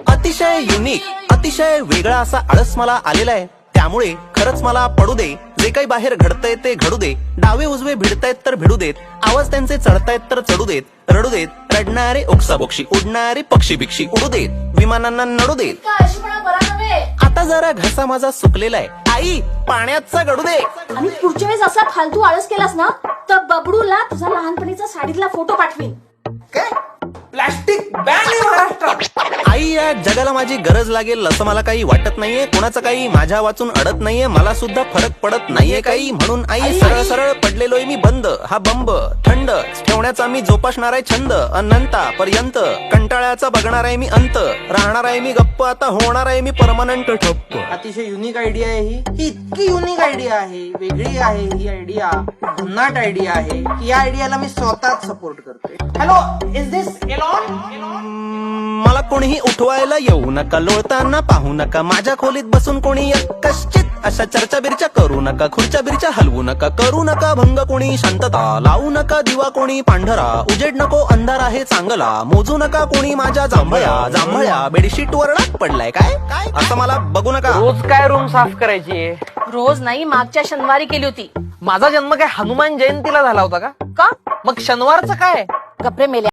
अतिशय युनिक, अतिशय वेगळा असा आळस मला आलेला आहे. त्यामुळे खरंच मला पडू दे, जे काही बाहेर घडतंय ते घडू दे. डावे उजवे भिडतायत तर भिडू देत, आवाज त्यांचे चढतायत तर चढू देत. रडू देत रडणारे ओक्साबोक्षी, उडणारे पक्षी भिक्षी उडू देत, विमानांना नडू देत. आता जरा घसा माझा सुकलेला आहे, आई पाण्याचा गडू दे. आणि पुढच्या वेळेस असा फालतू आळस केलास ना तर बबडूला तुझा लहानपणीचा साडीतला फोटो पाठवीन. काय प्लास्टिक बॅन आहे महाराष्ट्रात. आई या जगाला माझी गरज लागेल असं मला काही वाटत नाहीये. कोणाचं काही माझ्या वाचून अडत नाहीये, मला सुद्धा फरक पडत नाहीये काही. म्हणून आई सरळ सरळ पडलेलोय मी बंद. हा बंब थंड ठेवण्याचा मी जोपासणार आहे छंद. अनंतापर्यंत कंटाळ्याचा बघणार आहे मी अंत. राहणार आहे मी गप्प, आता होणार आहे मी परमनंट ठप्प. अतिशय युनिक आयडिया आहे ही इतकी युनिक आयडिया आहे, वेगळी आहे ही आयडिया, भन्नाट आयडिया आहे की या आयडियाला मी स्वतःच सपोर्ट करतोय. Hello, is this Elon? मला कोणीही उठवायला येऊ नका, लोळताना पाहू नका. माझ्या खोलीत बसून कोणी कश्चित अशा चर्चा बिरच्या करू नका. खुर्च्या बिरच्या हलवू नका, करू नका भंग कोणी शांतता. लावू नका दिवा कोणी पांढरा, उजेड नको अंधार आहे चांगला. मोजू नका कोणी माझ्या जांभळ्या बेडशीट वर डाग पडलाय काय काय असं मला बघू नका. रोज काय रूम साफ करायची? रोज नाही, मागच्या शनिवारी केली होती. माझा जन्म काय हनुमान जयंतीला झाला होता का? का मग शनिवारचं काय? कपडे मेले.